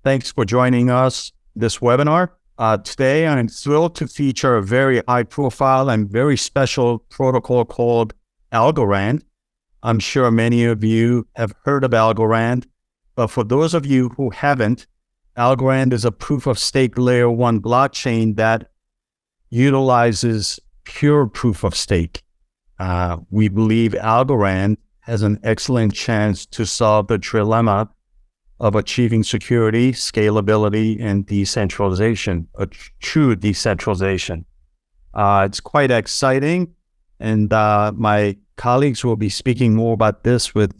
Thanks for joining us this webinar. Today, I'm thrilled to feature a very high-profile and very special protocol called Algorand. I'm sure many of you have heard of Algorand, but for those of you who haven't, Algorand is a proof-of-stake layer 1 blockchain that utilizes pure proof-of-stake. We believe Algorand has an excellent chance to solve the trilemma of achieving security, scalability, and decentralization, a true decentralization. It's quite exciting, and my colleagues will be speaking more about this with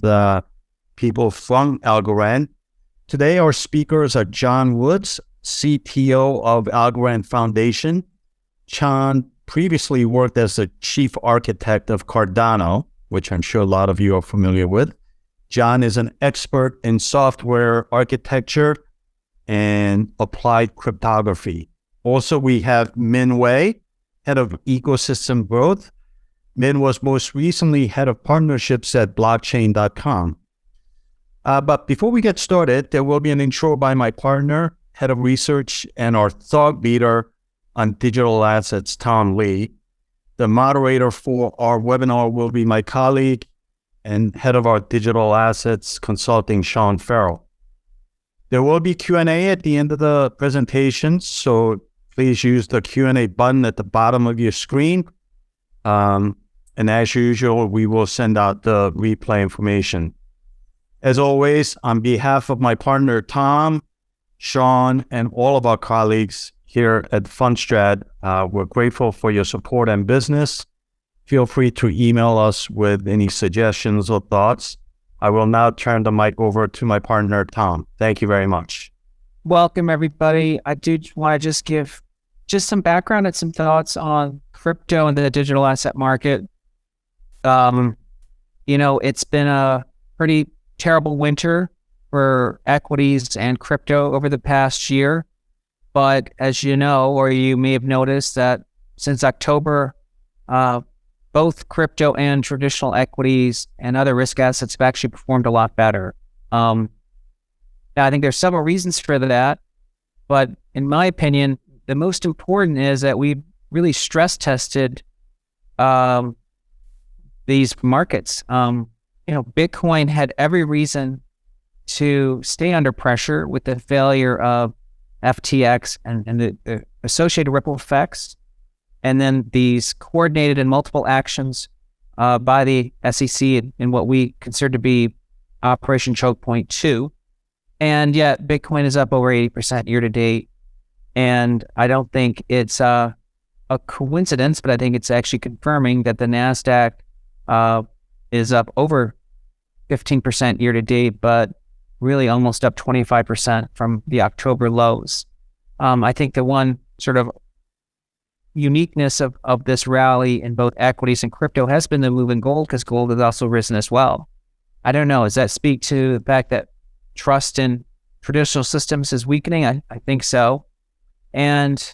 people from Algorand. Today, our speakers are John Woods, CTO of Algorand Foundation. John previously worked as the chief architect of Cardano, which I'm sure a lot of you are familiar with. John is an expert in software architecture and applied cryptography. Also, we have Min Wei, head of ecosystem growth. Min was most recently head of partnerships at blockchain.com. But before we get started, there will be an intro by my partner, head of research, and our thought leader on digital assets, Tom Lee. The moderator for our webinar will be my colleague and head of our digital assets consulting, Sean Farrell. There will be Q&A at the end of the presentation, so please use the Q&A button at the bottom of your screen. And as usual, we will send out the replay information. As always, on behalf of my partner, Tom, Sean, and all of our colleagues here at Fundstrat, we're grateful for your support and business. Feel free to email us with any suggestions or thoughts. I will now turn the mic over to my partner, Tom. Thank you very much. Welcome, everybody. I do want to just give some background and some thoughts on crypto and the digital asset market. It's been a pretty terrible winter for equities and crypto over the past year. But as you know, or you may have noticed that since October, both crypto and traditional equities and other risk assets have actually performed a lot better. Now, I think there's several reasons for that, but in my opinion, the most important is that we really stress tested these markets. Bitcoin had every reason to stay under pressure with the failure of FTX and the associated ripple effects, and then these coordinated and multiple actions by the SEC in what we consider to be Operation Choke Point 2. And yet Bitcoin is up over 80% year to date. And I don't think it's a coincidence, but I think it's actually confirming that the NASDAQ is up over 15% year to date, but really almost up 25% from the October lows. I think the one sort of uniqueness of this rally in both equities and crypto has been the move in gold, because gold has also risen as well. I don't know, does that speak to the fact that trust in traditional systems is weakening? I think so. And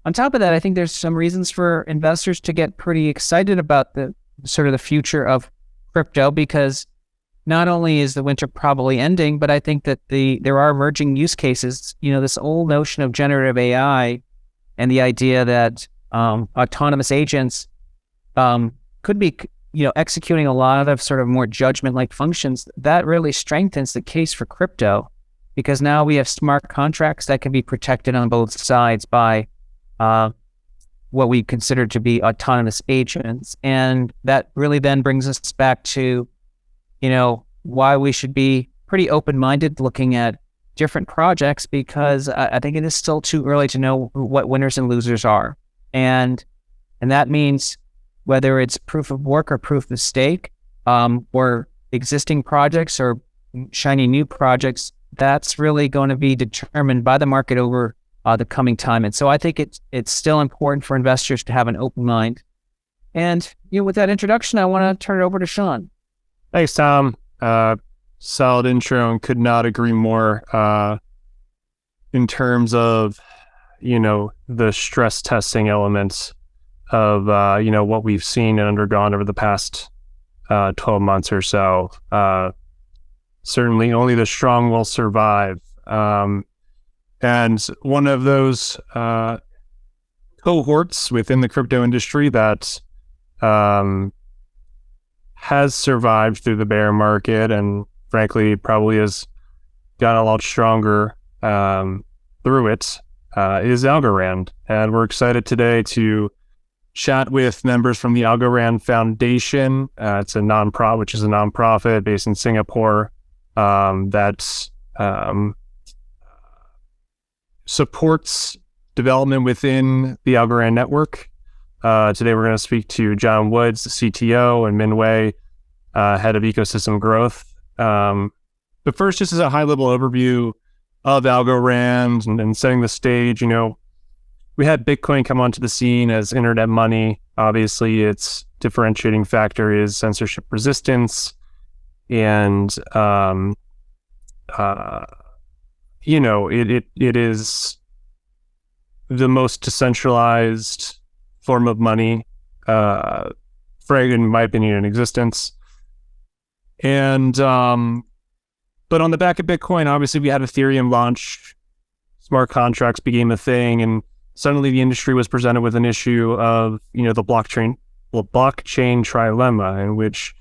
on top of that, I think there's some reasons for investors to get pretty excited about the sort of the future of crypto, because not only is the winter probably ending, but I think that there are emerging use cases. This old notion of generative AI and the idea that autonomous agents could be, executing a lot of sort of more judgment-like functions, that really strengthens the case for crypto, because now we have smart contracts that can be protected on both sides by what we consider to be autonomous agents. And that really then brings us back to, why we should be pretty open-minded looking at different projects, because I think it is still too early to know what winners and losers are. And that means whether it's proof of work or proof of stake, or existing projects or shiny new projects, that's really going to be determined by the market over the coming time. And so I think it's still important for investors to have an open mind. And with that introduction, I want to turn it over to Sean. Thanks, Tom. Solid intro, and could not agree more in terms of, the stress testing elements of, what we've seen and undergone over the past 12 months or so. Certainly only the strong will survive. And one of those cohorts within the crypto industry that has survived through the bear market and frankly probably has gotten a lot stronger through it is Algorand. And we're excited today to chat with members from the Algorand Foundation. It's a nonprofit based in Singapore that supports development within the Algorand network. Today we're going to speak to John Woods, the CTO, and Min Wei, head of ecosystem growth. But first, just as a high-level overview of Algorand and setting the stage, we had Bitcoin come onto the scene as internet money. Obviously, its differentiating factor is censorship resistance, and it is the most decentralized form of money, in my opinion, in existence. And but on the back of Bitcoin, obviously, we had Ethereum launch. Smart contracts became a thing, and suddenly the industry was presented with an issue of, the blockchain trilemma, in which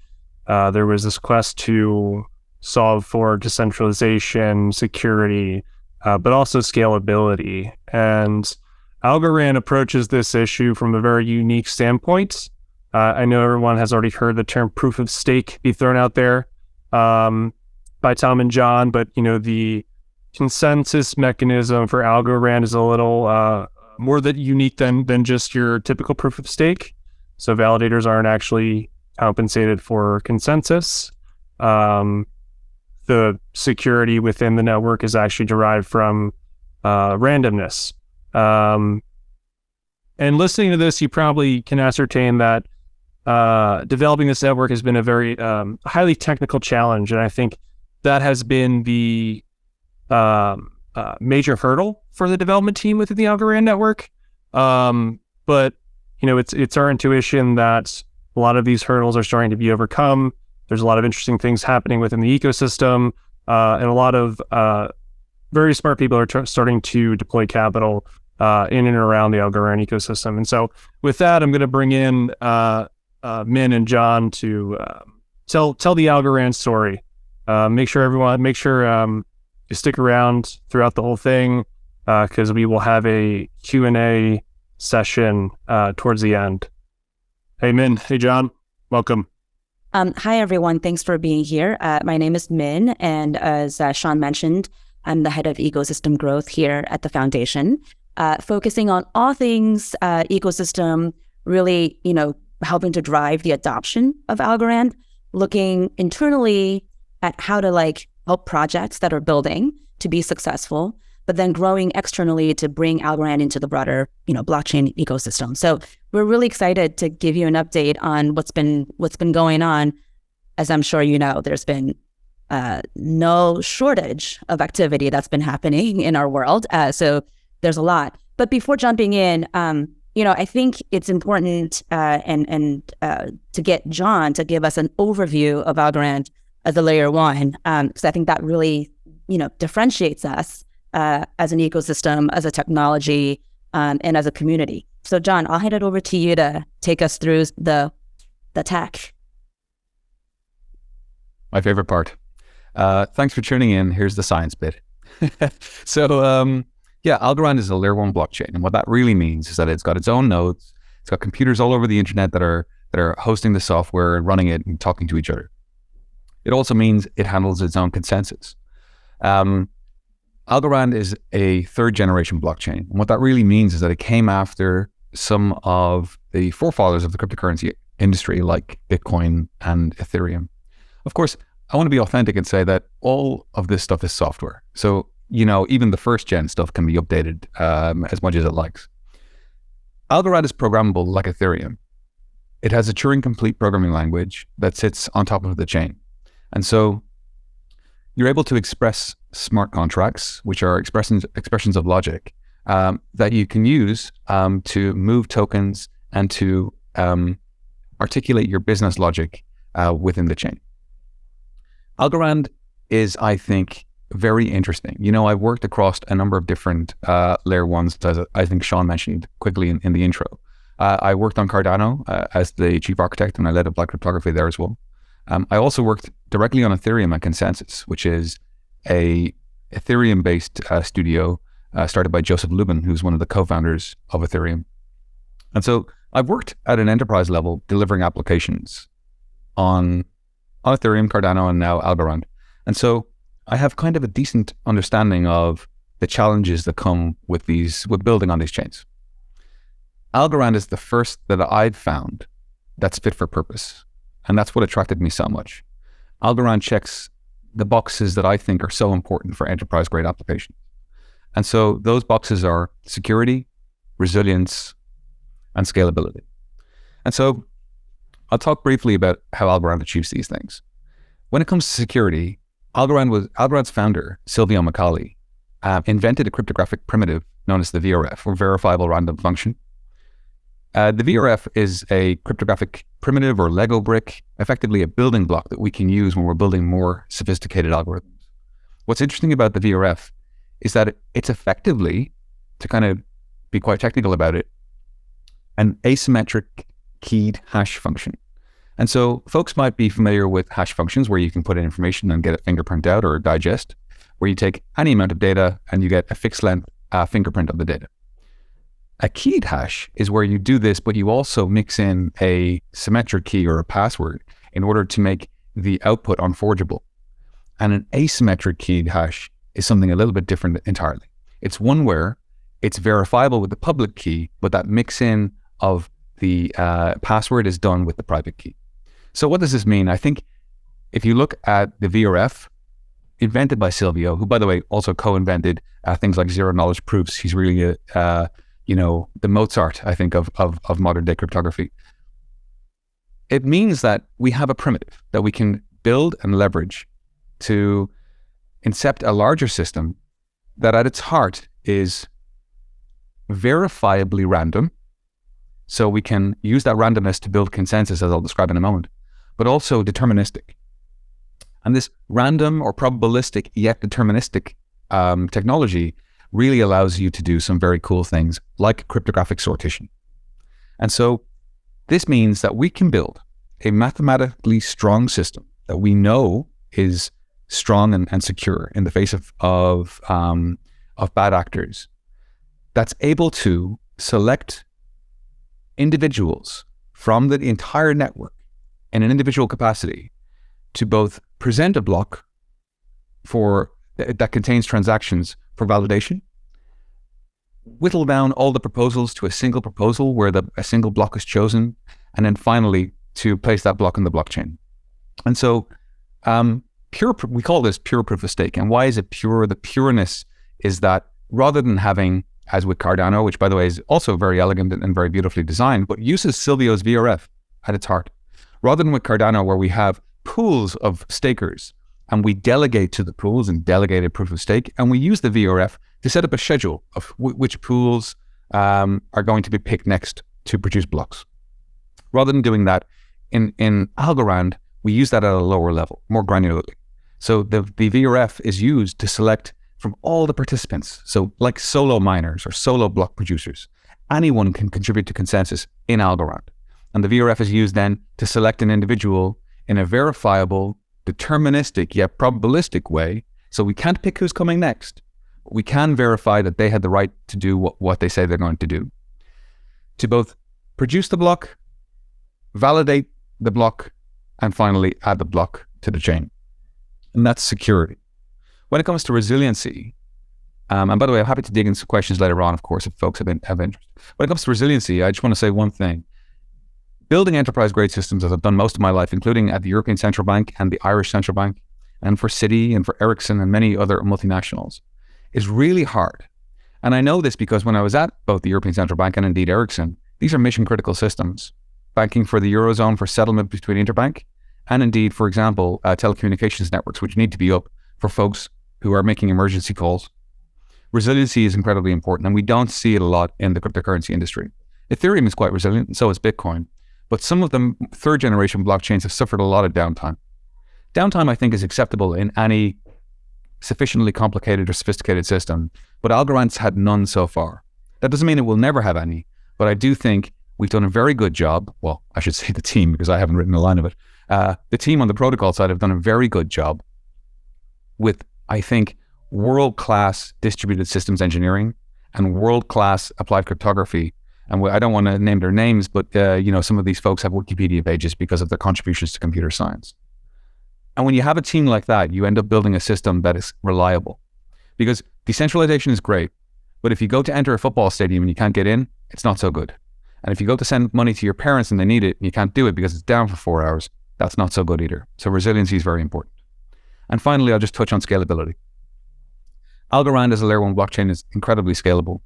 there was this quest to solve for decentralization, security, but also scalability. And Algorand approaches this issue from a very unique standpoint. I know everyone has already heard the term proof of stake be thrown out there by Tom and John, but the consensus mechanism for Algorand is a little more unique than just your typical proof of stake. So validators aren't actually compensated for consensus. The security within the network is actually derived from randomness. And listening to this, you probably can ascertain that developing this network has been a very highly technical challenge. And I think that has been the major hurdle for the development team within the Algorand network. But it's our intuition that a lot of these hurdles are starting to be overcome. There's a lot of interesting things happening within the ecosystem, and a lot of very smart people are starting to deploy capital in and around the Algorand ecosystem. And so with that, I'm going to bring in Min and John to tell the Algorand story. Make sure you stick around throughout the whole thing, because we will have a Q&A session towards the end. Hey, Min. Hey, John. Welcome. Hi, everyone. Thanks for being here. My name is Min, and as Sean mentioned, I'm the head of ecosystem growth here at the foundation, focusing on all things ecosystem, really, helping to drive the adoption of Algorand, looking internally at how to help projects that are building to be successful, but then growing externally to bring Algorand into the broader, blockchain ecosystem. So we're really excited to give you an update on what's been going on. As I'm sure there's been no shortage of activity that's been happening in our world. So there's a lot. But before jumping in, I think it's important to get John to give us an overview of Algorand as a layer one, because I think that really, differentiates us as an ecosystem, as a technology, and as a community. So John, I'll hand it over to you to take us through the tech. My favorite part. Thanks for tuning in. Here's the science bit. So, Algorand is a layer one blockchain. And what that really means is that it's got its own nodes. It's got computers all over the internet that are hosting the software and running it and talking to each other. It also means it handles its own consensus. Algorand is a third generation blockchain. And what that really means is that it came after some of the forefathers of the cryptocurrency industry, like Bitcoin and Ethereum. Of course, I want to be authentic and say that all of this stuff is software. So, even the first gen stuff can be updated as much as it likes. Algorand is programmable like Ethereum. It has a Turing complete programming language that sits on top of the chain. And so you're able to express smart contracts, which are expressions of logic that you can use to move tokens and to articulate your business logic within the chain. Algorand is, I think, very interesting. You know, I've worked across a number of different layer ones, as I think Sean mentioned quickly in the intro. I worked on Cardano as the chief architect, and I led Applied Cryptography there as well. I also worked directly on Ethereum and Consensus, which is a Ethereum-based studio started by Joseph Lubin, who's one of the co-founders of Ethereum. And so I've worked at an enterprise level delivering applications on Ethereum, Cardano, and now Algorand. And so I have kind of a decent understanding of the challenges that come with building on these chains. Algorand is the first that I've found that's fit for purpose. And that's what attracted me so much. Algorand checks the boxes that I think are so important for enterprise grade applications. And so those boxes are security, resilience, and scalability. And so I'll talk briefly about how Algorand achieves these things. When it comes to security, Algorand's founder, Silvio Micali, invented a cryptographic primitive known as the VRF, or Verifiable Random Function. The VRF is a cryptographic primitive or Lego brick, effectively a building block that we can use when we're building more sophisticated algorithms. What's interesting about the VRF is that it's effectively, to kind of be quite technical about it, an asymmetric keyed hash function. And so folks might be familiar with hash functions where you can put in information and get a fingerprint out or a digest, where you take any amount of data and you get a fixed length fingerprint of the data. A keyed hash is where you do this, but you also mix in a symmetric key or a password in order to make the output unforgeable. And an asymmetric keyed hash is something a little bit different entirely. It's one where it's verifiable with the public key, but that mix in of the password is done with the private key. So what does this mean? I think if you look at the VRF, invented by Silvio, who, by the way, also co-invented things like zero knowledge proofs. He's really the Mozart, I think, of modern day cryptography. It means that we have a primitive that we can build and leverage to incept a larger system that at its heart is verifiably random. So we can use that randomness to build consensus, as I'll describe in a moment, but also deterministic. And this random or probabilistic yet deterministic technology really allows you to do some very cool things like cryptographic sortition. And so this means that we can build a mathematically strong system that we know is strong and secure in the face of bad actors, that's able to select individuals from the entire network in an individual capacity to both present a block that contains transactions for validation, whittle down all the proposals to a single proposal where a single block is chosen, and then finally to place that block in the blockchain. And so we call this pure proof of stake. And why is it pure? The pureness is that rather than having, as with Cardano, which by the way is also very elegant and very beautifully designed, but uses Silvio's VRF at its heart, rather than with Cardano where we have pools of stakers and we delegate to the pools and delegated proof of stake, and we use the VRF to set up a schedule of which pools are going to be picked next to produce blocks. Rather than doing that, in Algorand, we use that at a lower level, more granularly. So the VRF is used to select from all the participants. So like solo miners or solo block producers, anyone can contribute to consensus in Algorand. And the VRF is used then to select an individual in a verifiable, deterministic, yet probabilistic way. So we can't pick who's coming next. We can verify that they had the right to do what they say they're going to do. To both produce the block, validate the block, and finally add the block to the chain. And that's security. When it comes to resiliency, and by the way, I'm happy to dig into some questions later on, of course, if folks have interest. When it comes to resiliency, I just want to say one thing. Building enterprise-grade systems, as I've done most of my life, including at the European Central Bank and the Irish Central Bank, and for Citi and for Ericsson and many other multinationals, is really hard. And I know this because when I was at both the European Central Bank and indeed Ericsson, these are mission-critical systems. Banking for the Eurozone for settlement between interbank, and indeed, for example, telecommunications networks, which need to be up for folks who are making emergency calls. Resiliency is incredibly important, and we don't see it a lot in the cryptocurrency industry. Ethereum is quite resilient, and so is Bitcoin. But some of the third generation blockchains have suffered a lot of downtime. Downtime, I think, is acceptable in any sufficiently complicated or sophisticated system, but Algorand's had none so far. That doesn't mean it will never have any, but I do think we've done a very good job. Well, I should say the team, because I haven't written a line of it. The team on the protocol side have done a very good job with, I think, world-class distributed systems engineering and world-class applied cryptography. And I don't want to name their names, but some of these folks have Wikipedia pages because of their contributions to computer science. And when you have a team like that, you end up building a system that is reliable. Because decentralization is great, but if you go to enter a football stadium and you can't get in, it's not so good. And if you go to send money to your parents and they need it and you can't do it because it's down for 4 hours, that's not so good either. So resiliency is very important. And finally, I'll just touch on scalability. Algorand as a layer 1 blockchain is incredibly scalable.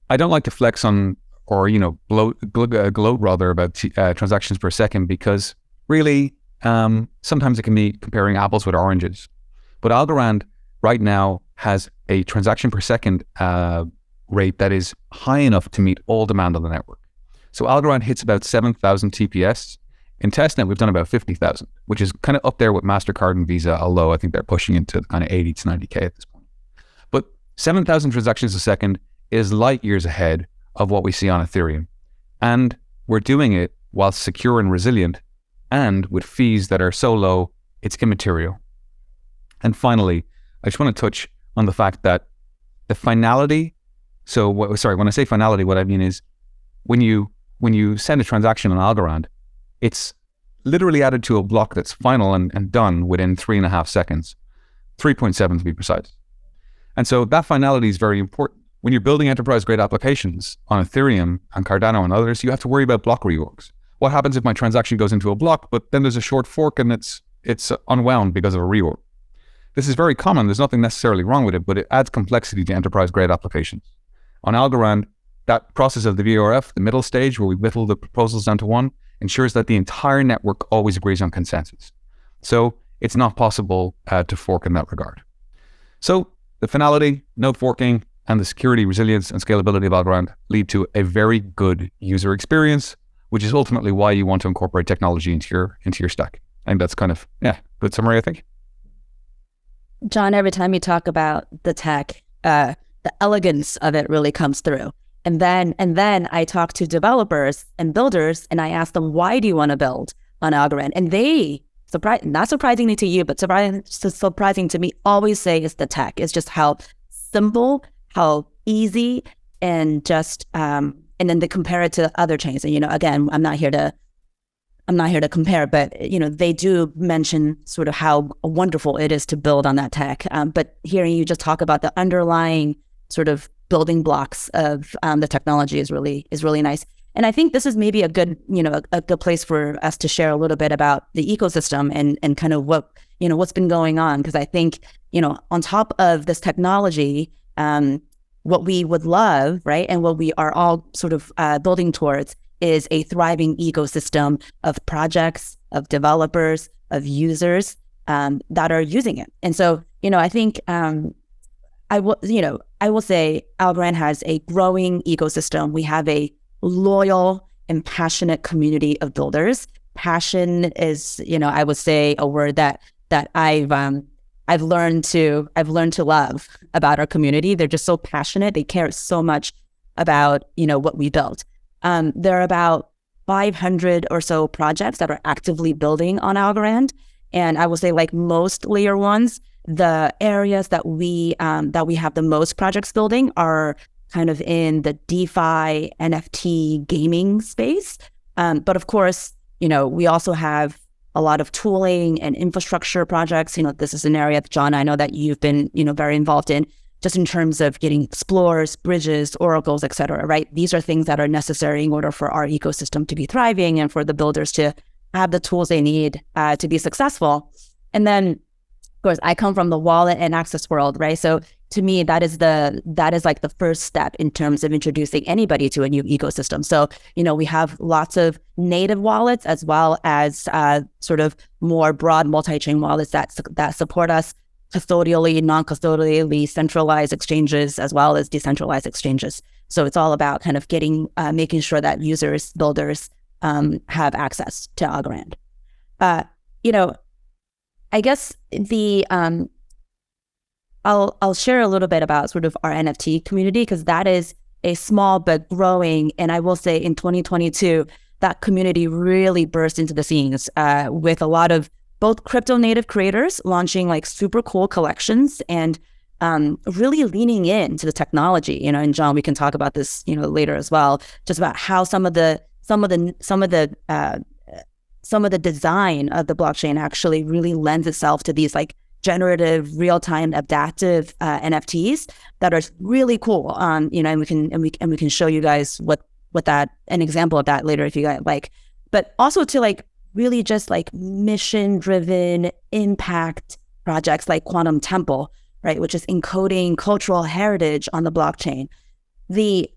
I don't like to flex on or gloat rather about transactions per second, because really sometimes it can be comparing apples with oranges. But Algorand right now has a transaction per second rate that is high enough to meet all demand on the network. So Algorand hits about 7,000 TPS. In testnet, we've done about 50,000, which is kind of up there with MasterCard and Visa, although I think they're pushing into kind of 80 to 90K at this point. But 7,000 transactions a second is light years ahead of what we see on Ethereum. And we're doing it while secure and resilient and with fees that are so low, it's immaterial. And finally, I just want to touch on the fact that the finality, when I say finality, what I mean is when you send a transaction on Algorand, it's literally added to a block that's final and done within 3.5 seconds, 3.7 to be precise. And so that finality is very important. When you're building enterprise-grade applications on Ethereum and Cardano and others, you have to worry about block reorgs. What happens if my transaction goes into a block, but then there's a short fork and it's unwound because of a reorg? This is very common. There's nothing necessarily wrong with it, but it adds complexity to enterprise-grade applications. On Algorand, that process of the VRF, the middle stage where we whittle the proposals down to one, ensures that the entire network always agrees on consensus. So it's not possible to fork in that regard. So the finality, no forking, and the security, resilience, and scalability of Algorand lead to a very good user experience, which is ultimately why you want to incorporate technology into your stack. I think that's kind of, good summary, I think. John, every time you talk about the tech, the elegance of it really comes through. And then I talk to developers and builders and I ask them, why do you want to build on Algorand? And they, not surprisingly to you, but surprising to me, always say it's the tech. It's just how simple, how easy, and just, and then they compare it to other chains. And, again, I'm not here to compare, but, they do mention sort of how wonderful it is to build on that tech. But hearing you just talk about the underlying sort of building blocks of the technology is really nice. And I think this is maybe a good place for us to share a little bit about the ecosystem and kind of what's been going on. Because I think, on top of this technology, what we would love, right, and what we are all sort of building towards is a thriving ecosystem of projects, of developers, of users that are using it. And so, I think I will say Algorand has a growing ecosystem. We have a loyal and passionate community of builders. Passion is, I would say a word that I've learned to love about our community. They're just so passionate. They care so much about, what we built. There are about 500 or so projects that are actively building on Algorand. And I will say, like most layer ones, the areas that we have the most projects building are kind of in the DeFi, NFT, gaming space. But of course, we also have a lot of tooling and infrastructure projects. This is an area, John, I know that you've been, very involved in, just in terms of getting explorers, bridges, oracles, et cetera, right? These are things that are necessary in order for our ecosystem to be thriving and for the builders to have the tools they need to be successful. And then, of course, I come from the wallet and access world, right? So to me, that is like the first step in terms of introducing anybody to a new ecosystem. So, we have lots of native wallets as well as sort of more broad multi-chain wallets that support us custodially, non-custodially, centralized exchanges as well as decentralized exchanges. So it's all about kind of making sure that users, builders have access to Algorand. I guess I'll share a little bit about sort of our NFT community, because that is a small but growing. And I will say in 2022, that community really burst into the scenes with a lot of both crypto native creators launching like super cool collections and really leaning into the technology, and John, we can talk about this, later as well, just about how some of the design of the blockchain actually really lends itself to these like generative, real-time, adaptive NFTs that are really cool. And we can show you guys what that, an example of that later if you guys like. But also to like really just like mission-driven impact projects like Quantum Temple, right, which is encoding cultural heritage on the blockchain. The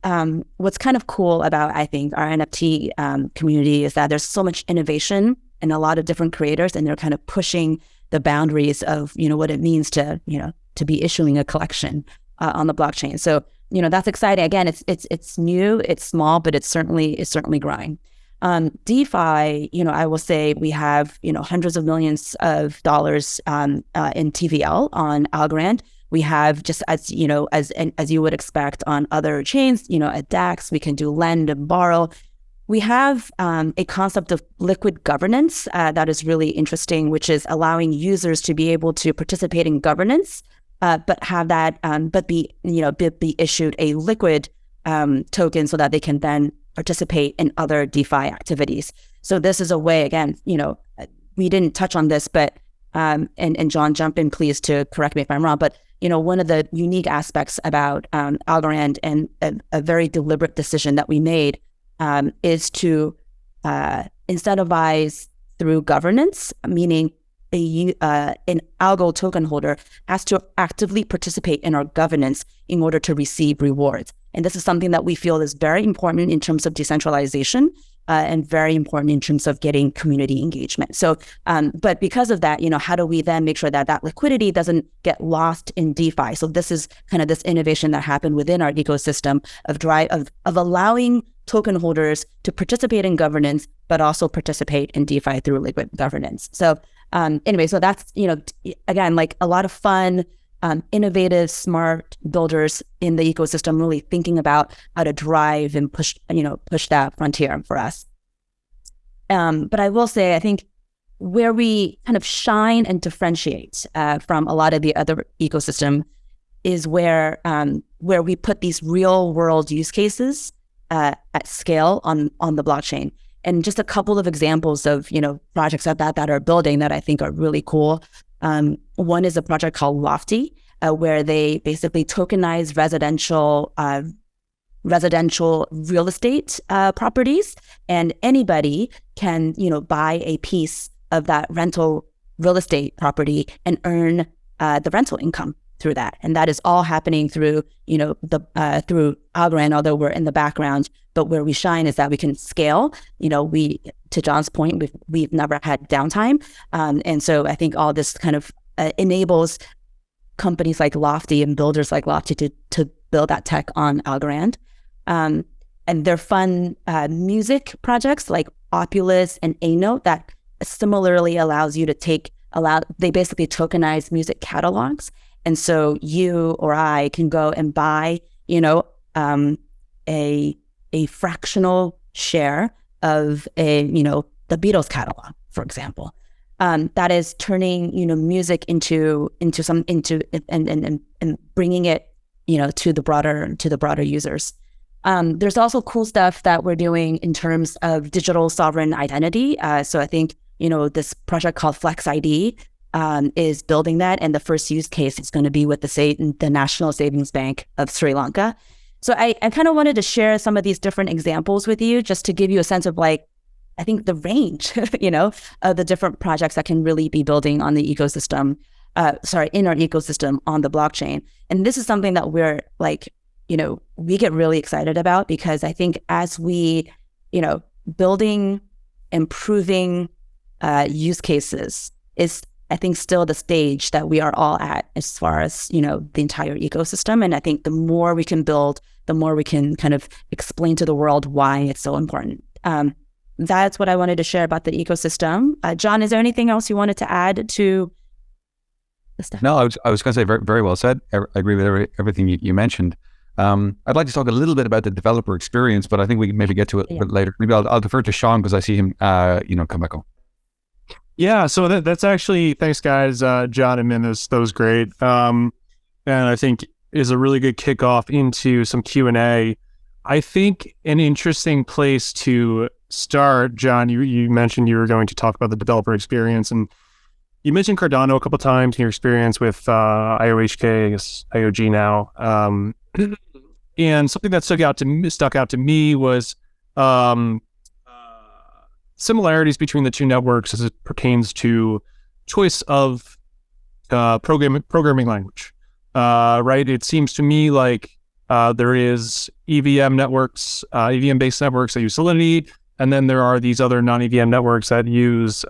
what's kind of cool about, I think, our NFT community is that there's so much innovation and a lot of different creators, and they're kind of pushing the boundaries of what it means to be issuing a collection on the blockchain. So that's exciting. Again, it's new, it's small, but it's certainly growing. DeFi, I will say we have hundreds of millions of dollars in TVL on Algorand. We have, just as you would expect on other chains, at DAX, we can do lend and borrow. We have a concept of liquid governance that is really interesting, which is allowing users to be able to participate in governance, but have that, but be issued a liquid token so that they can then participate in other DeFi activities. So this is a way, again, we didn't touch on this, but and John, jump in please to correct me if I'm wrong, but one of the unique aspects about Algorand, and a very deliberate decision that we made, is to incentivize through governance, meaning an algo token holder has to actively participate in our governance in order to receive rewards. And this is something that we feel is very important in terms of decentralization and very important in terms of getting community engagement. So, but because of that, how do we then make sure that that liquidity doesn't get lost in DeFi? So this is kind of this innovation that happened within our ecosystem of allowing token holders to participate in governance, but also participate in DeFi through liquid governance. So anyway, so that's, again, like a lot of fun, innovative, smart builders in the ecosystem really thinking about how to drive and push that frontier for us. But I will say, I think where we kind of shine and differentiate from a lot of the other ecosystem is where we put these real world use cases at scale on the blockchain. And just a couple of examples of, projects that are building that I think are really cool. One is a project called Lofty, where they basically tokenize residential real estate properties, and anybody can, buy a piece of that rental real estate property and earn the rental income through that. And that is all happening through, through Algorand, although we're in the background. But where we shine is that we can scale. To John's point, we've never had downtime. And so I think all this kind of enables companies like Lofty and builders like Lofty to build that tech on Algorand. And they're fun music projects like Opulus and A-Note that similarly allows you to they basically tokenize music catalogs. And so you or I can go and buy, a fractional share of the Beatles catalog, for example. That is turning, music into bringing it, to the broader users. There's also cool stuff that we're doing in terms of digital sovereign identity. So I think, this project called Flex ID is building that, and the first use case is going to be with the National Savings Bank of Sri Lanka. So I kind of wanted to share some of these different examples with you, just to give you a sense of I think the range, of the different projects that can really be building on the ecosystem, in our ecosystem on the blockchain. And this is something that we're we get really excited about, because I think as we, building, improving use cases is, I think, still the stage that we are all at as far as, the entire ecosystem. And I think the more we can build, the more we can kind of explain to the world why it's so important. That's what I wanted to share about the ecosystem. John, is there anything else you wanted to add to the stack. No, I was going to say very, very well said. I agree with everything you mentioned. I'd like to talk a little bit about the developer experience, but I think we can maybe get to it a bit later. Maybe I'll defer to Sean because I see him, come back on. Yeah, so that's actually, thanks guys, John and Min, that was great. And I think is a really good kickoff into some Q&A. I think an interesting place to start, John, you mentioned you were going to talk about the developer experience, and you mentioned Cardano a couple of times in your experience with IOHK, I guess IOG now. And something that stuck out to me was similarities between the two networks as it pertains to choice of programming language. Right? It seems to me like there is EVM networks, EVM-based networks that use Solidity, and then there are these other non-EVM networks that use,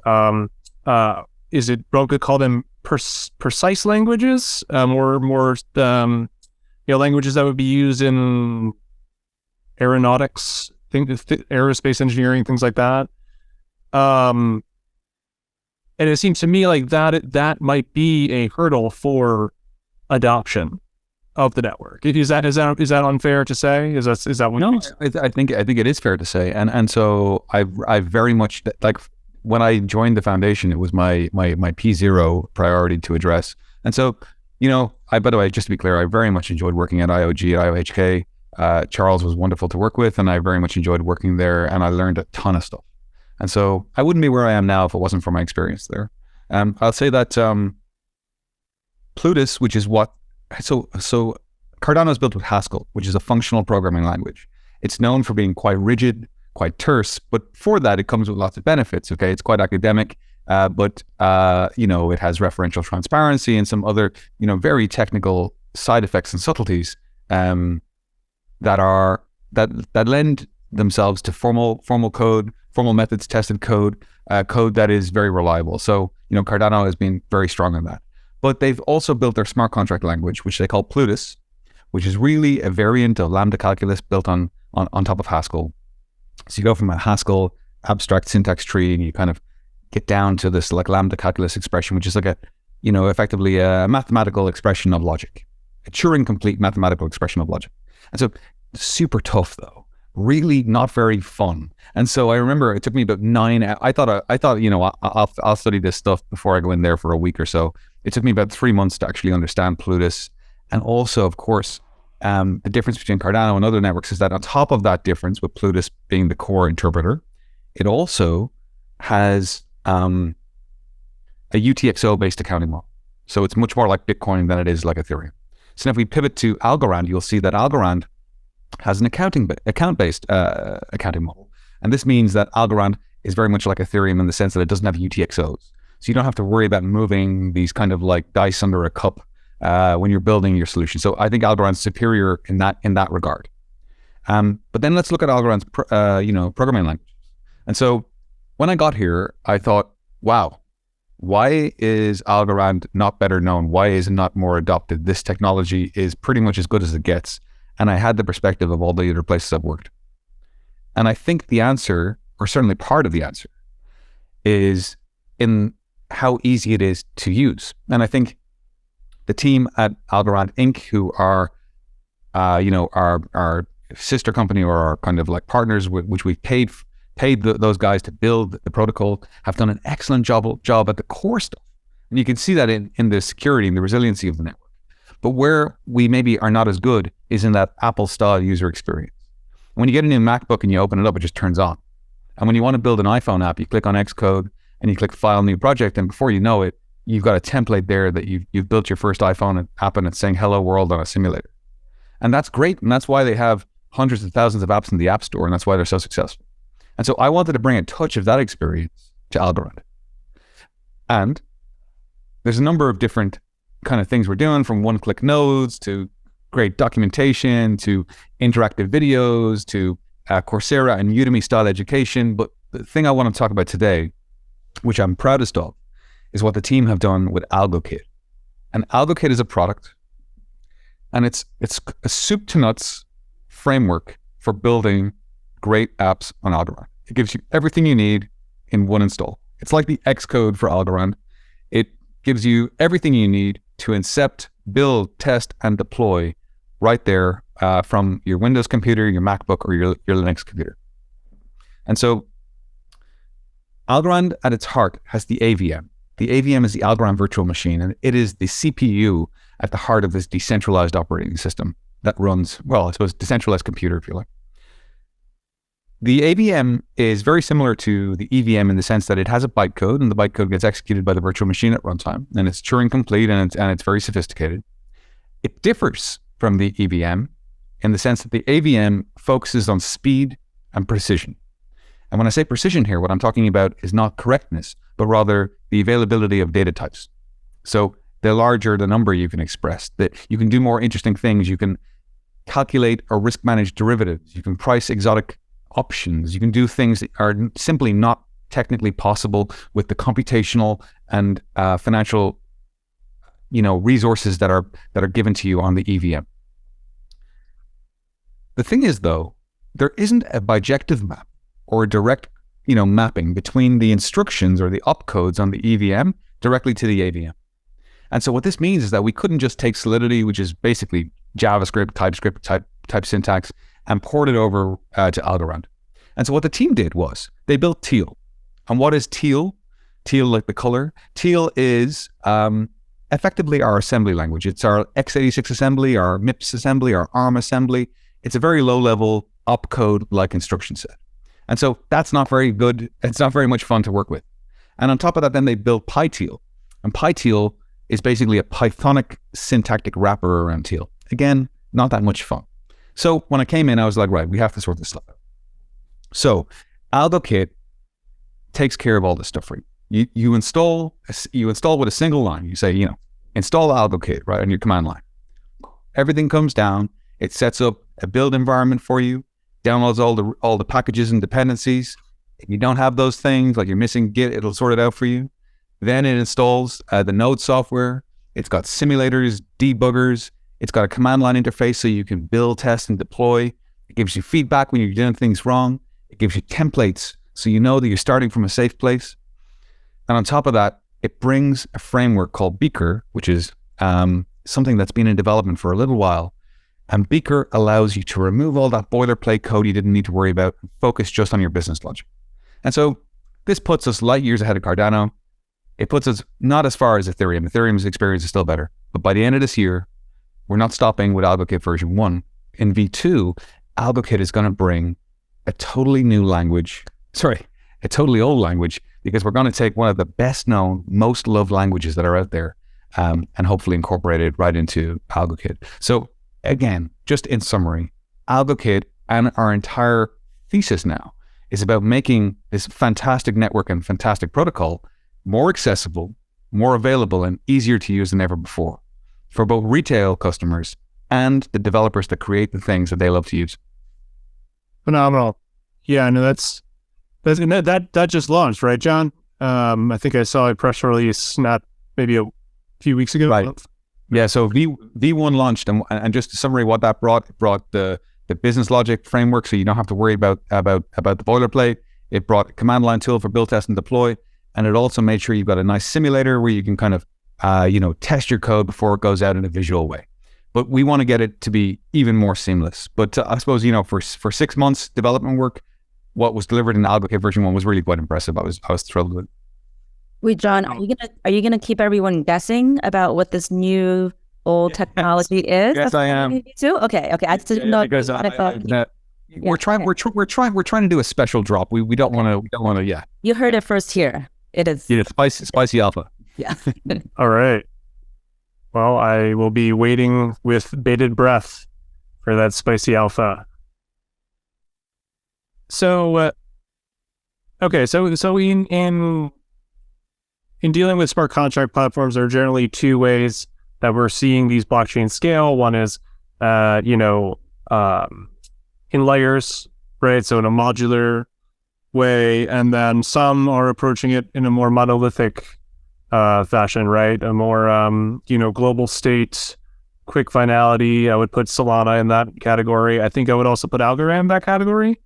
is it wrong to call them precise languages, or more, languages that would be used in aeronautics, aerospace engineering, things like that. And it seems to me like that might be a hurdle for adoption of the network. Is that unfair to say? Is that what? No, I think it is fair to say, and so I very much, like, when I joined the foundation, it was my P0 priority to address, and so by the way, just to be clear, I very much enjoyed working at IOG at IOHK. Charles was wonderful to work with, and I very much enjoyed working there, and I learned a ton of stuff, and so I wouldn't be where I am now if it wasn't for my experience there. I'll say that Plutus, which is what So Cardano is built with Haskell, which is a functional programming language. It's known for being quite rigid, quite terse, but for that, it comes with lots of benefits. Okay, it's quite academic, but it has referential transparency and some other, very technical side effects and subtleties that lend themselves to formal code, formal methods, tested code, code that is very reliable. So, Cardano has been very strong on that. But they've also built their smart contract language, which they call Plutus, which is really a variant of Lambda calculus built on top of Haskell. So you go from a Haskell abstract syntax tree and you kind of get down to this like Lambda calculus expression, which is like effectively a mathematical expression of logic, a Turing complete mathematical expression of logic. And so super tough though, really not very fun. And so I remember it took me about 9 hours. I thought, I'll study this stuff before I go in there for a week or so. It took me about 3 months to actually understand Plutus. And also, of course, the difference between Cardano and other networks is that on top of that difference, with Plutus being the core interpreter, it also has a UTXO-based accounting model. So it's much more like Bitcoin than it is like Ethereum. So now if we pivot to Algorand, you'll see that Algorand has an account-based accounting model. And this means that Algorand is very much like Ethereum in the sense that it doesn't have UTXOs. So you don't have to worry about moving these kind of like dice under a cup when you're building your solution. So I think Algorand's superior in that regard. But then let's look at Algorand's programming languages. And so when I got here, I thought, wow, why is Algorand not better known? Why is it not more adopted? This technology is pretty much as good as it gets. And I had the perspective of all the other places I've worked. And I think the answer, or certainly part of the answer, is in how easy it is to use. And I think the team at Algorand Inc., who are, our sister company or our kind of like partners, which we've paid those guys to build the protocol, have done an excellent job at the core stuff. And you can see that in the security and the resiliency of the network. But where we maybe are not as good is in that Apple-style user experience. When you get a new MacBook and you open it up, it just turns on. And when you want to build an iPhone app, you click on Xcode and you click File, New Project, and before you know it, you've got a template there that you've built your first iPhone app and it's saying Hello World on a simulator. And that's great, and that's why they have hundreds of thousands of apps in the App Store, and that's why they're so successful. And so I wanted to bring a touch of that experience to Algorand. And there's a number of different kind of things we're doing, from one-click nodes to great documentation to interactive videos to Coursera and Udemy style education. But the thing I want to talk about today, which I'm proudest of, is what the team have done with AlgoKit. And AlgoKit is a product, and it's a soup to nuts framework for building great apps on Algorand. It gives you everything you need in one install. It's like the Xcode for Algorand. It gives you everything you need to incept, build, test, and deploy right there from your Windows computer, your MacBook, or your Linux computer. And so Algorand at its heart has the AVM. The AVM is the Algorand virtual machine, and it is the CPU at the heart of this decentralized operating system that runs, well, I suppose, decentralized computer, if you like. The AVM is very similar to the EVM in the sense that it has a bytecode, and the bytecode gets executed by the virtual machine at runtime, and it's Turing complete, and it's very sophisticated. It differs from the EVM in the sense that the AVM focuses on speed and precision. And when I say precision here, what I'm talking about is not correctness, but rather the availability of data types. So the larger the number you can express, that you can do more interesting things. You can calculate or risk manage derivatives. You can price exotic options. You can do things that are simply not technically possible with the computational and financial, resources that are given to you on the EVM. The thing is, though, there isn't a bijective map or a direct, mapping between the instructions or the opcodes on the EVM directly to the AVM. And so what this means is that we couldn't just take Solidity, which is basically JavaScript, TypeScript type syntax, and port it over to Algorand. And so what the team did was they built Teal. And what is Teal? Teal, like the color. Teal is effectively our assembly language. It's our x86 assembly, our MIPS assembly, our ARM assembly. It's a very low-level opcode-like instruction set. And so that's not very good. It's not very much fun to work with. And on top of that, then they built PyTeal. And PyTeal is basically a Pythonic syntactic wrapper around Teal. Again, not that much fun. So when I came in, I was like, right, we have to sort this stuff out. So AlgoKit takes care of all this stuff for you. You install with a single line. You say, install AlgoKit, right, on your command line. Everything comes down. It sets up a build environment for you, downloads all the packages and dependencies. If you don't have those things, like you're missing Git, it'll sort it out for you. Then it installs the Node software. It's got simulators, debuggers. It's got a command line interface so you can build, test, and deploy. It gives you feedback when you're doing things wrong. It gives you templates so you know that you're starting from a safe place. And on top of that, it brings a framework called Beaker, which is something that's been in development for a little while. And Beaker allows you to remove all that boilerplate code you didn't need to worry about and focus just on your business logic. And so this puts us light years ahead of Cardano. It puts us not as far as Ethereum. Ethereum's experience is still better. But by the end of this year, we're not stopping with AlgoKit version 1. In V2, AlgoKit is going to bring a totally old language, because we're going to take one of the best known, most loved languages that are out there and hopefully incorporate it right into AlgoKit. So again, just in summary, AlgoKit and our entire thesis now is about making this fantastic network and fantastic protocol more accessible, more available, and easier to use than ever before for both retail customers and the developers that create the things that they love to use. Phenomenal. Yeah, no, that just launched, right, John? I think I saw a press release not maybe a few weeks ago. Right. Yeah, so V1 launched, and just to summary what that brought the business logic framework, so you don't have to worry about the boilerplate. It brought a command line tool for build, test, and deploy, and it also made sure you've got a nice simulator where you can kind of test your code before it goes out in a visual way. But we want to get it to be even more seamless. But I suppose, for 6 months development work, what was delivered in AlgoKit version 1 was really quite impressive. I was thrilled with it. Wait, John, are you gonna keep everyone guessing about what this new old technology is? Yes, I am. Too? Okay. I just didn't know because we're trying to do a special drop. We don't want to. Yeah. You heard it first here. It is. Yeah, spicy alpha. Yeah. All right. Well, I will be waiting with bated breath for that spicy alpha. So, okay. So in dealing with smart contract platforms, there are generally two ways that we're seeing these blockchains scale. One is, in layers, right? So in a modular way, and then some are approaching it in a more monolithic fashion, right? A more, global state, quick finality. I would put Solana in that category. I think I would also put Algorand in that category.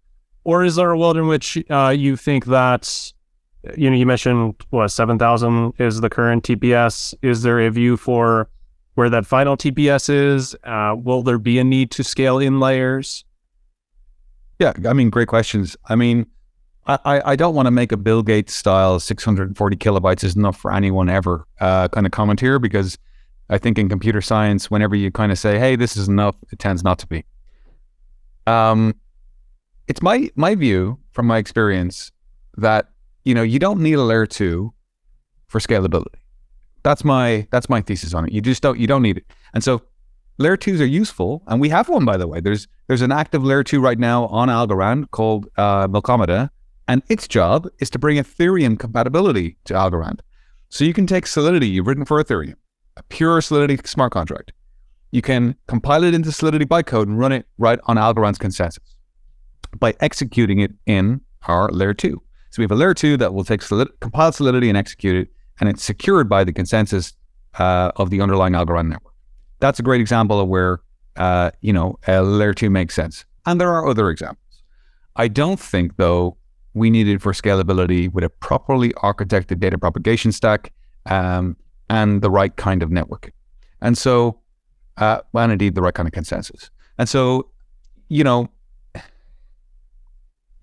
Or is there a world in which you think that you mentioned 7,000 is the current TPS. Is there a view for where that final TPS is? Will there be a need to scale in layers? Yeah, I mean, great questions. I mean, I don't want to make a Bill Gates style 640 kilobytes is enough for anyone ever kind of comment here, because I think in computer science, whenever you kind of say, hey, this is enough, it tends not to be. It's my view from my experience that, you don't need a layer 2 for scalability. That's my thesis on it. You don't need it. And so layer 2s are useful, and we have one, by the way. There's an active layer 2 right now on Algorand called Milkomeda, and its job is to bring Ethereum compatibility to Algorand. So you can take Solidity you've written for Ethereum, a pure Solidity smart contract. You can compile it into Solidity bytecode and run it right on Algorand's consensus by executing it in our layer 2. So we have a layer 2 that will take compile Solidity and execute it, and it's secured by the consensus of the underlying Algorand network. That's a great example of where, a layer 2 makes sense. And there are other examples. I don't think, though, we need it for scalability with a properly architected data propagation stack and the right kind of networking. And so, and indeed the right kind of consensus. And so,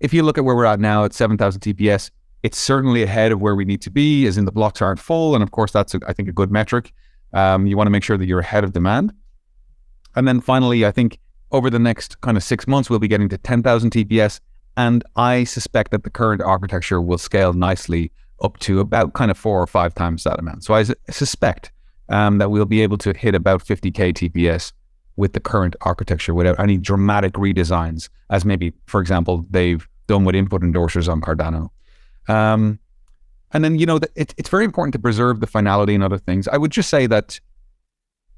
if you look at where we're at now at 7,000 TPS, it's certainly ahead of where we need to be, as in the blocks aren't full. And of course, that's, I think, a good metric. You want to make sure that you're ahead of demand. And then finally, I think over the next kind of 6 months, we'll be getting to 10,000 TPS. And I suspect that the current architecture will scale nicely up to about kind of 4 or 5 times that amount. So I suspect that we'll be able to hit about 50K TPS with the current architecture without any dramatic redesigns, as maybe, for example, they've done with input endorsers on Cardano. And then, it's very important to preserve the finality and other things. I would just say that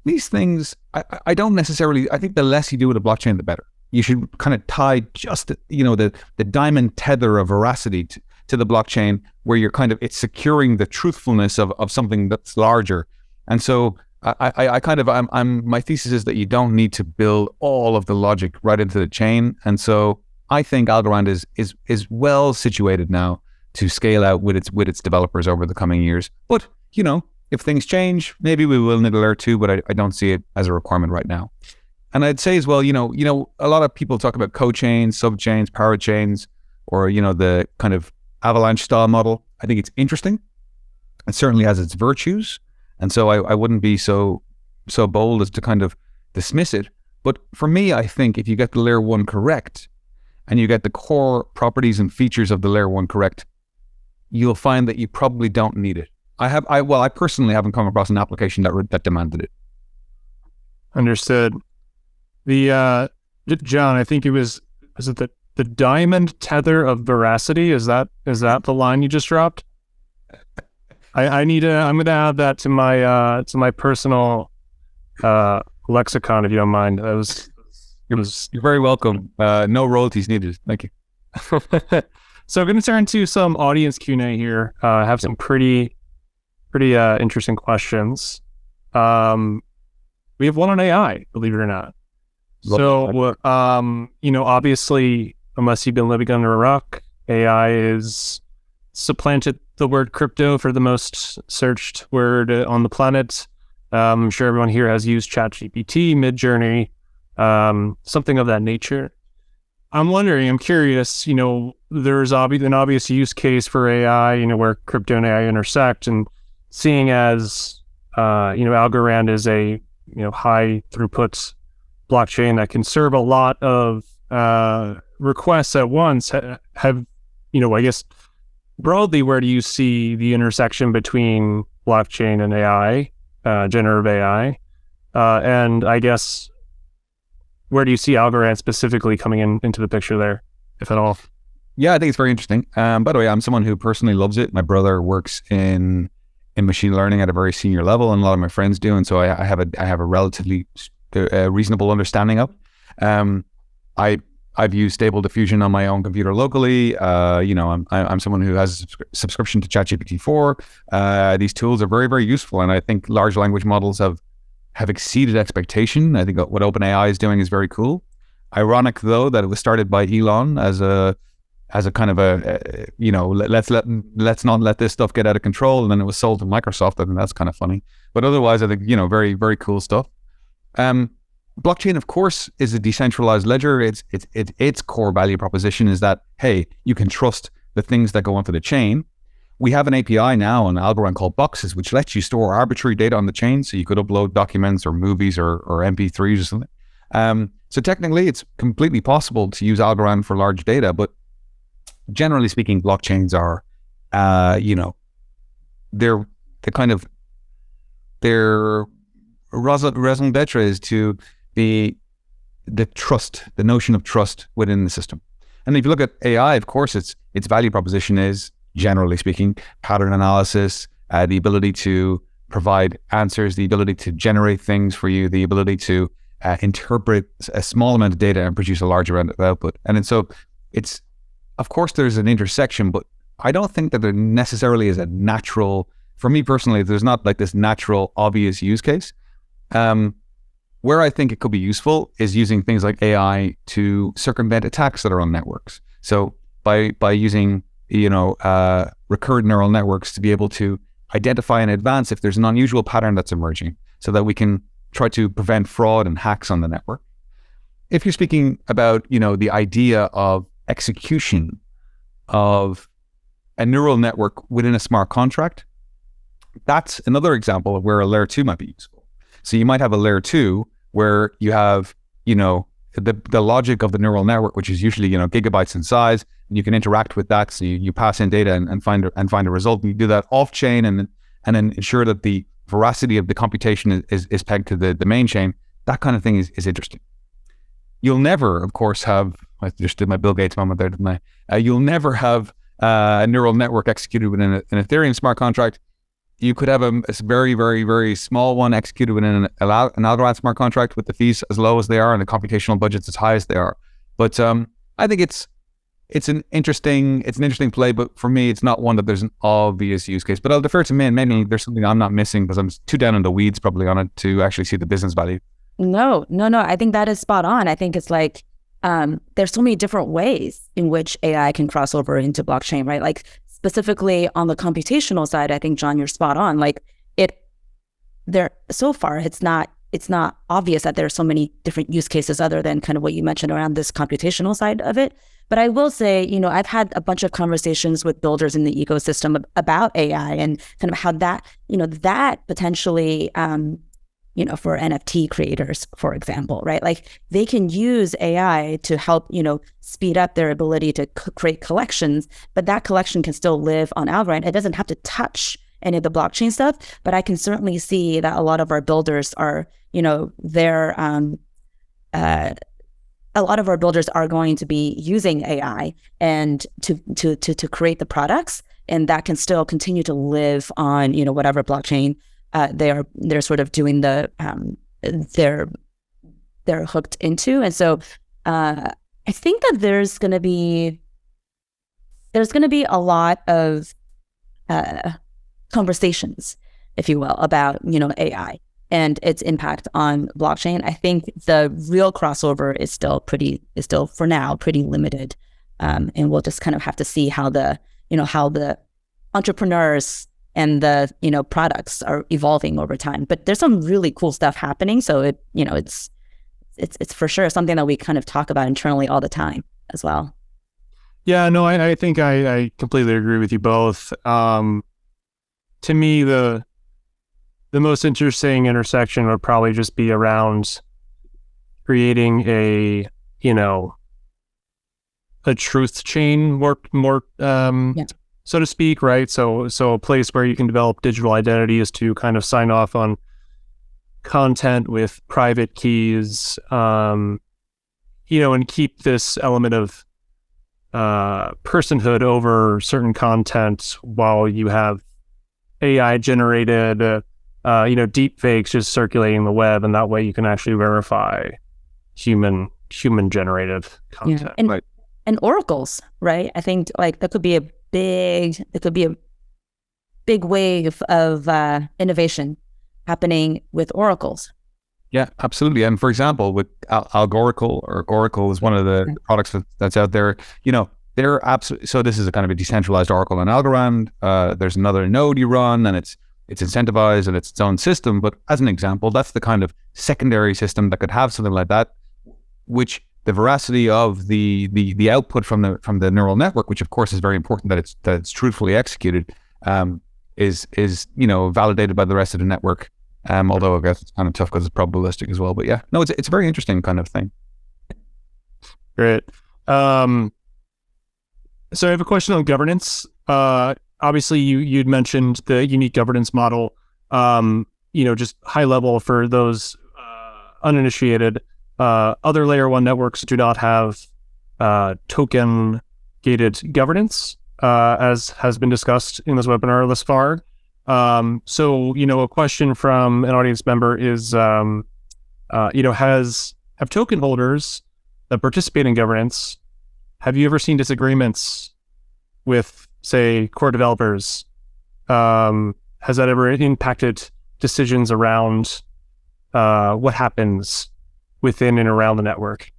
these things, I don't necessarily, I think the less you do with a blockchain, the better. You should kind of tie just, the diamond tether of veracity to the blockchain, where you're it's securing the truthfulness of something that's larger. And so my thesis is that you don't need to build all of the logic right into the chain. And so I think Algorand is well situated now to scale out with its developers over the coming years. But, if things change, maybe we will need a layer 2, but I don't see it as a requirement right now. And I'd say as well, a lot of people talk about co-chains, sub-chains, parachains, or, the kind of avalanche style model. I think it's interesting. It certainly has its virtues. And so I wouldn't be so bold as to kind of dismiss it. But for me, I think if you get the layer 1 correct, and you get the core properties and features of the layer 1 correct, you'll find that you probably don't need it. I personally haven't come across an application that demanded it. Understood. The John, I think is it the diamond tether of veracity? Is that the line you just dropped? I'm gonna add that to my personal lexicon, if you don't mind. You're very welcome. No royalties needed. Thank you. So I'm going to turn to some audience Q&A here. I have some pretty interesting questions. We have one on AI, believe it or not. So, obviously, unless you've been living under a rock, AI is supplanted the word crypto for the most searched word on the planet. I'm sure everyone here has used ChatGPT, Midjourney, something of that nature. I'm curious, there's an obvious use case for AI, where crypto and AI intersect, and seeing as, Algorand is a, high throughput blockchain that can serve a lot of requests at once, I guess, broadly, where do you see the intersection between blockchain and AI, generative AI? And I guess, where do you see Algorand specifically coming into the picture there, if at all? Yeah, I think it's very interesting. By the way, I'm someone who personally loves it. My brother works in machine learning at a very senior level, and a lot of my friends do, and so I have a relatively reasonable understanding of. I've used Stable Diffusion on my own computer locally. I'm someone who has a subscription to ChatGPT 4. These tools are very, very useful, and I think large language models have exceeded expectation. I think what OpenAI is doing is very cool. Ironic, though, that it was started by Elon as a as a kind of let's not let this stuff get out of control. And then it was sold to Microsoft. I think that's kind of funny. But otherwise, I think, very, very cool stuff. Blockchain, of course, is a decentralized ledger. Its core value proposition is that, hey, you can trust the things that go onto the chain. We have an API now on Algorand called Boxes, which lets you store arbitrary data on the chain. So you could upload documents or movies or MP3s or something. So technically, it's completely possible to use Algorand for large data, but generally speaking, blockchains are, their raison d'etre is to be the trust, the notion of trust within the system. And if you look at AI, of course, its value proposition is, generally speaking, pattern analysis, the ability to provide answers, the ability to generate things for you, the ability to interpret a small amount of data and produce a large amount of output. And so it's, of course, there's an intersection, but I don't think that there necessarily is a natural, for me personally, there's not like this natural, obvious use case. Where I think it could be useful is using things like AI to circumvent attacks that are on networks. So by using, recurrent neural networks to be able to identify in advance if there's an unusual pattern that's emerging, so that we can try to prevent fraud and hacks on the network. If you're speaking about, the idea of execution of a neural network within a smart contract, that's another example of where a layer 2 might be useful. So you might have a layer 2 where you have, the logic of the neural network, which is usually, gigabytes in size, and you can interact with that. So you pass in data and find a result. And you do that off chain and then ensure that the veracity of the computation is pegged to the main chain. That kind of thing is interesting. You'll never, of course, have, I just did my Bill Gates moment there, didn't I? You'll never have a neural network executed within an Ethereum smart contract. You could have a very, very, very small one executed within an Algorand smart contract with the fees as low as they are and the computational budgets as high as they are. But I think it's an interesting play, but for me, it's not one that there's an obvious use case. But I'll defer to Min. Maybe there's something I'm not missing because I'm too down in the weeds probably on it to actually see the business value. No. I think that is spot on. I think it's like, there's so many different ways in which AI can cross over into blockchain, right? Like specifically on the computational side, I think, John, you're spot on. Like so far, it's not obvious that there are so many different use cases other than kind of what you mentioned around this computational side of it. But I will say, I've had a bunch of conversations with builders in the ecosystem about AI and kind of how that, that potentially, for NFT creators, for example, right? Like they can use AI to help, speed up their ability to create collections, but that collection can still live on Algorand. It doesn't have to touch any of the blockchain stuff, but I can certainly see that a lot of our builders are, a lot of our builders are going to be using AI and to create the products, and that can still continue to live on, whatever blockchain they're sort of doing they're hooked into. And so I think that there's going to be a lot of conversations, if you will, about AI and its impact on blockchain. I think the real crossover is still for now pretty limited, and we'll just kind of have to see how the entrepreneurs and the products are evolving over time. But there's some really cool stuff happening, so it's for sure something that we kind of talk about internally all the time as well. Yeah, no, I think I completely agree with you both. To me, the most interesting intersection would probably just be around creating a truth chain more so to speak, right? So a place where you can develop digital identities to kind of sign off on content with private keys, and keep this element of personhood over certain content while you have AI generated deep fakes just circulating the web, and that way you can actually verify human generated content. Yeah. And oracles, right? I think like that could be a big wave of innovation happening with oracles. Yeah, absolutely. And for example, with Algoracle, or Oracle is one of the products that's out there. they're absolutely, so this is a kind of a decentralized Oracle and Algorand. There's another node you run, and it's incentivized and it's its own system. But as an example, that's the kind of secondary system that could have something like that, which the veracity of the output from the neural network, which of course is very important that it's truthfully executed, is validated by the rest of the network. Although I guess it's kind of tough because it's probabilistic as well. But yeah, no, it's a very interesting kind of thing. Great. So I have a question on governance. Obviously, you'd mentioned the unique governance model. Just high level for those uninitiated. Other layer 1 networks do not have token gated governance, as has been discussed in this webinar thus far. So a question from an audience member is, have token holders that participate in governance, have you ever seen disagreements with, say, core developers? Has that ever impacted decisions around what happens within and around the network?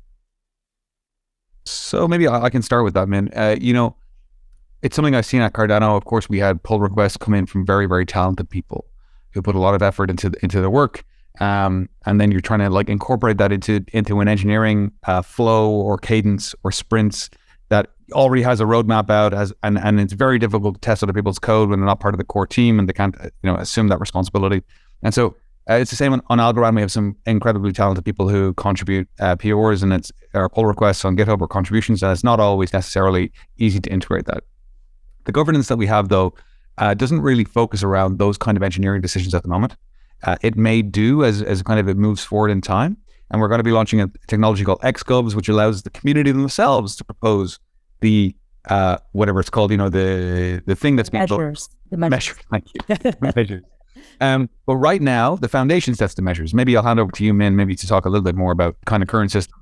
So maybe I can start with that, man. It's something I've seen at Cardano. Of course, we had pull requests come in from very, very talented people who put a lot of effort into the work. And then you're trying to like incorporate that into an engineering flow or cadence or sprints that already has a roadmap out, and it's very difficult to test other people's code when they're not part of the core team and they can't assume that responsibility. And so it's the same on Algorand. We have some incredibly talented people who contribute PORs and it's our pull requests on GitHub or contributions, and it's not always necessarily easy to integrate that. The governance that we have, though, doesn't really focus around those kind of engineering decisions at the moment. It may do as kind of it moves forward in time. And we're going to be launching a technology called XGovs, which allows the community themselves to propose the, whatever it's called, the thing that's being measures. The measures. Thank you. Measures. But right now, the foundation sets the measures. Maybe I'll hand over to you, Min, maybe to talk a little bit more about kind of current system.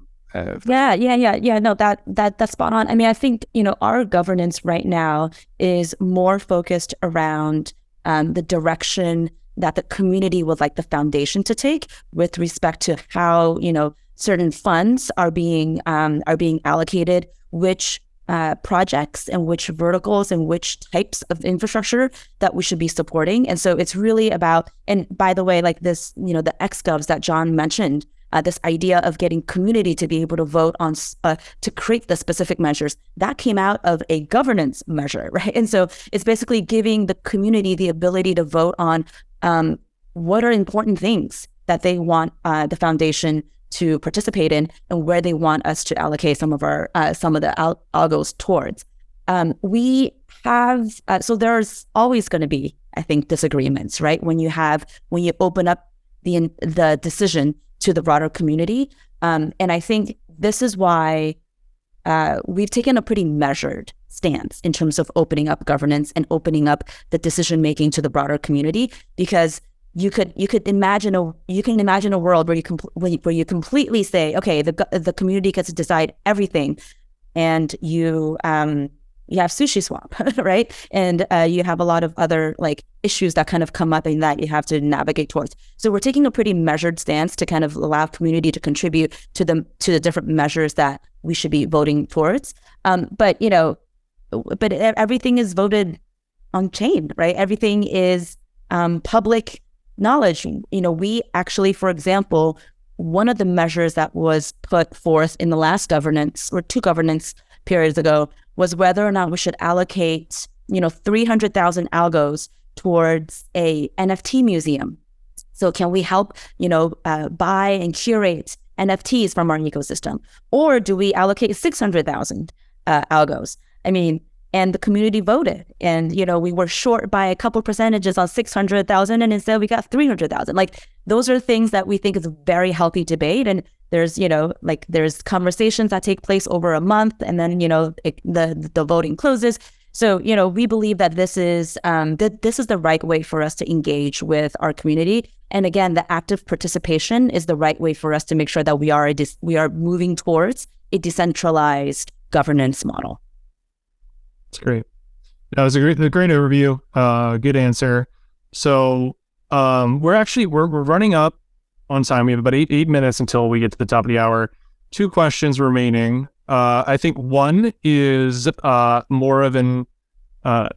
Yeah. No, that's spot on. I mean, I think, our governance right now is more focused around the direction that the community would like the foundation to take with respect to how, certain funds are being allocated, which projects and which verticals and which types of infrastructure that we should be supporting. And so it's really about, and by the way, like this, the XGovs that John mentioned, this idea of getting community to be able to vote on, to create the specific measures, that came out of a governance measure, right? And so it's basically giving the community the ability to vote on what are important things that they want the foundation to participate in and where they want us to allocate some of the algos towards. We have, so there's always going to be, I think, disagreements, right? When you open up the decision to the broader community. And I think this is why we've taken a pretty measured stance in terms of opening up governance and opening up the decision-making to the broader community, because you can imagine a world where you completely say, okay, the community gets to decide everything, and you have sushi swap, right? And you have a lot of other like issues that kind of come up and that you have to navigate towards. So we're taking a pretty measured stance to kind of allow community to contribute to the different measures that we should be voting towards. But everything is voted on chain, right? Everything is public knowledge. We actually, for example, one of the measures that was put forth in the last governance or two governance periods ago was whether or not we should allocate, 300,000 algos towards a NFT museum. So can we help, buy and curate NFTs from our ecosystem? Or do we allocate 600,000 algos? I mean, and the community voted, and, we were short by a couple percentages on 600,000, and instead we got 300,000. Like, those are things that we think is a very healthy debate. And there's, there's conversations that take place over a month, and then, the voting closes. So, we believe that this is the right way for us to engage with our community. And again, the active participation is the right way for us to make sure that we are moving towards a decentralized governance model. That's great. That was a great overview. Good answer. So we're running up on time. We have about eight minutes until we get to the top of the hour. 2 questions remaining. I think one is more of an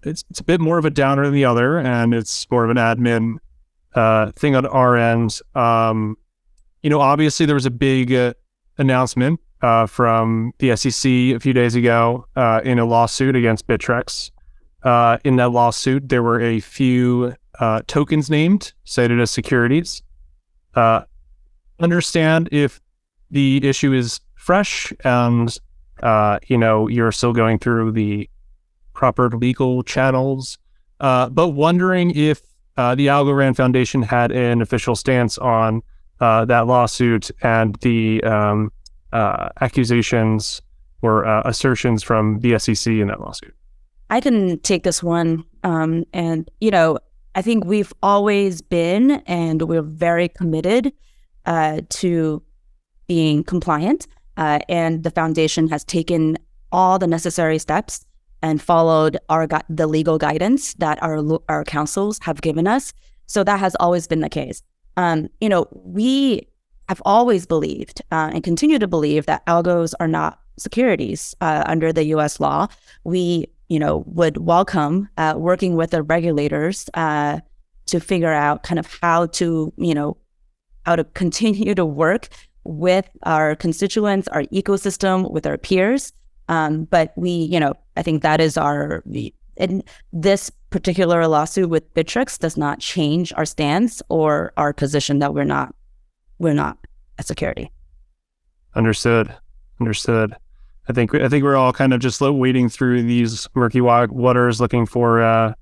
it's a bit more of a downer than the other, and it's more of an admin thing on our end. Obviously there was a big announcement from the SEC a few days ago in a lawsuit against Bittrex. In that lawsuit, there were a few tokens named, cited as securities. Understand if the issue is fresh and you're still going through the proper legal channels, but wondering if the Algorand Foundation had an official stance on that lawsuit and the accusations or assertions from the SEC in that lawsuit. I can take this one. I think we've always been, and we're very committed to being compliant. And the foundation has taken all the necessary steps and followed the legal guidance that our councils have given us. So that has always been the case. We have always believed and continue to believe that algos are not securities under the U.S. law. We, would welcome working with the regulators to figure out kind of how to continue to work with our constituents, our ecosystem, with our peers. But I think that is and this particular lawsuit with Bittrex does not change our stance or our position that we're not a security. Understood. I think we're all kind of just wading through these murky waters, looking for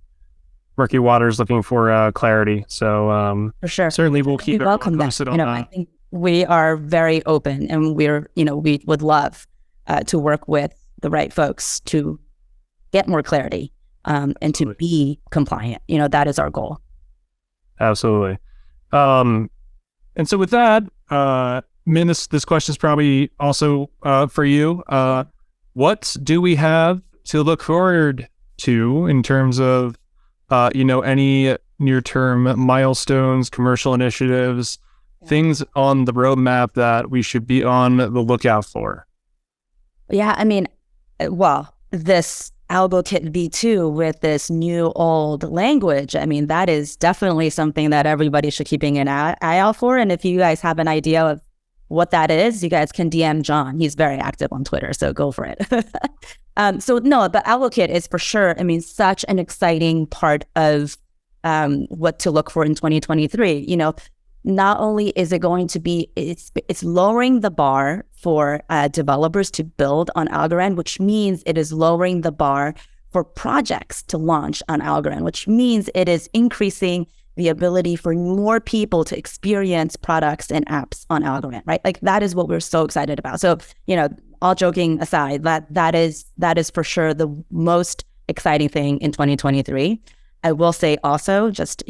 clarity. So for sure, certainly we'll keep welcome posted on that. I think we are very open, and we would love to work with the right folks to get more clarity and to be compliant. That is our goal. Absolutely. And so with that, Min, this question is probably also for you. What do we have to look forward to in terms of, any near-term milestones, commercial initiatives, things on the roadmap that we should be on the lookout for? Yeah, this AlgoKit v2 with this new old language, that is definitely something that everybody should keep an eye out for. And if you guys have an idea of what that is, you guys can DM John. He's very active on Twitter, so go for it. But AlgoKit is for sure, such an exciting part of what to look for in 2023. Not only is it going to be, it's lowering the bar for developers to build on Algorand, which means it is lowering the bar for projects to launch on Algorand, which means it is increasing the ability for more people to experience products and apps on Algorand, right? Like that is what we're so excited about. So, all joking aside, that is for sure the most exciting thing in 2023. I will say also, just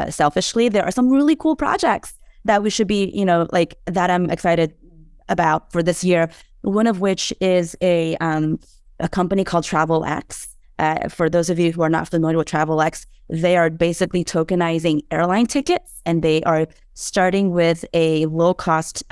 selfishly, there are some really cool projects that we should be, that I'm excited about for this year. One of which is a company called TravelX. For those of you who are not familiar with TravelX, they are basically tokenizing airline tickets, and they are starting with a low-cost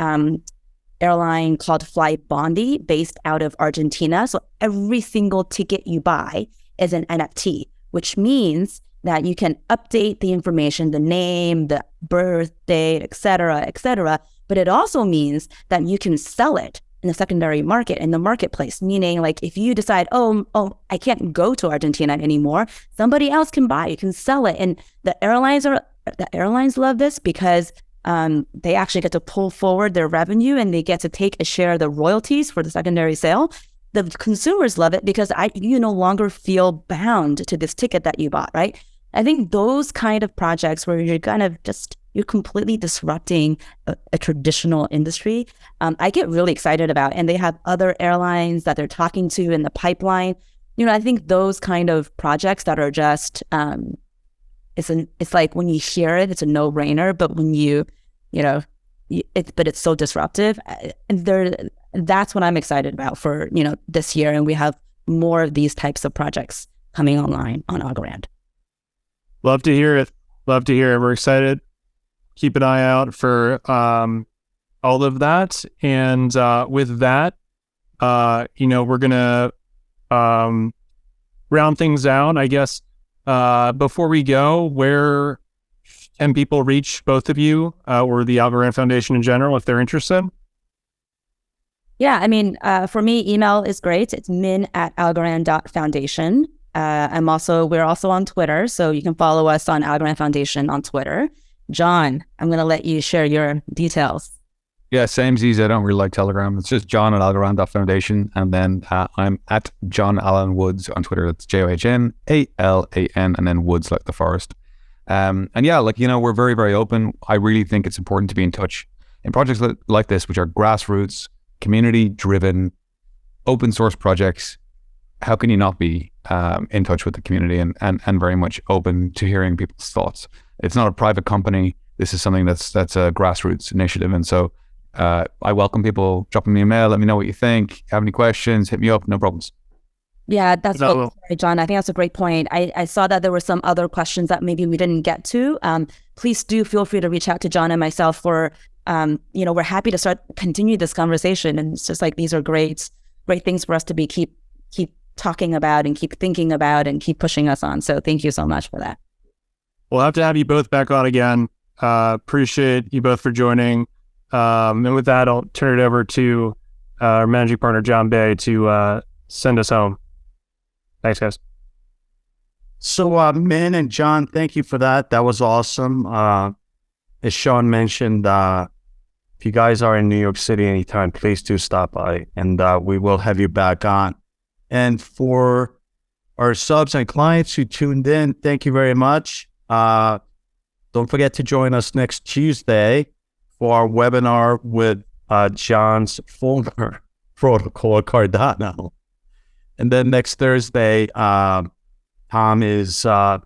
airline called Flybondi, based out of Argentina. So every single ticket you buy is an NFT, which means that you can update the information, the name, the birth date, et cetera, but it also means that you can sell it in the secondary market, in the marketplace, meaning like if you decide, I can't go to Argentina anymore, somebody else can buy, you can sell it. And the airlines love this because they actually get to pull forward their revenue and they get to take a share of the royalties for the secondary sale. The consumers love it because you no longer feel bound to this ticket that you bought, right? I think those kind of projects where you're kind of you're completely disrupting a traditional industry, I get really excited about. And they have other airlines that they're talking to in the pipeline. I think those kind of projects that are just, it's like when you hear it, it's a no-brainer, but when but it's so disruptive. And that's what I'm excited about for, this year. And we have more of these types of projects coming online on Algorand. Love to hear it. We're excited. Keep an eye out for all of that. And with that, we're gonna round things out, I guess. Before we go, where can people reach both of you or the Algorand Foundation in general if they're interested? Yeah, I mean, for me, email is great. It's min@algorand.foundation. We're also on Twitter, so you can follow us on Algorand Foundation on Twitter. John, I'm going to let you share your details. Yeah, same Z's. I don't really like Telegram. It's just John at Algorand.foundation. And then I'm at John Allen Woods on Twitter. That's JOHNALAN and then Woods like the forest. And yeah, we're very, very open. I really think it's important to be in touch in projects like this, which are grassroots, community-driven, open source projects. How can you not be in touch with the community and very much open to hearing people's thoughts? It's not a private company. This is something that's a grassroots initiative. And so I welcome people dropping me a mail. Let me know what you think. Have any questions, hit me up. No problems. Yeah, sorry, John. I think that's a great point. I saw that there were some other questions that maybe we didn't get to. Please do feel free to reach out to John and myself for, we're happy to continue this conversation. And it's just like, these are great things for us to keep talking about and keep thinking about and keep pushing us on. So thank you so much for that. We'll have to have you both back on again. Appreciate you both for joining. And with that, I'll turn it over to our managing partner, John Bay, to send us home. Thanks, guys. So, Min and John, thank you for that. That was awesome. As Sean mentioned, if you guys are in New York City anytime, please do stop by, and we will have you back on. And for our subs and clients who tuned in, thank you very much. Don't forget to join us next Tuesday for our webinar with John's former protocol, Cardano. And then next Thursday, Tom is going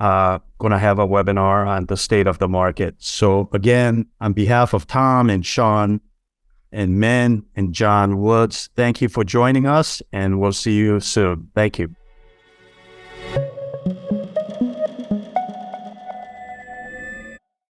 to have a webinar on the state of the market. So again, on behalf of Tom and Sean and Min and John Woods, thank you for joining us, and we'll see you soon. Thank you.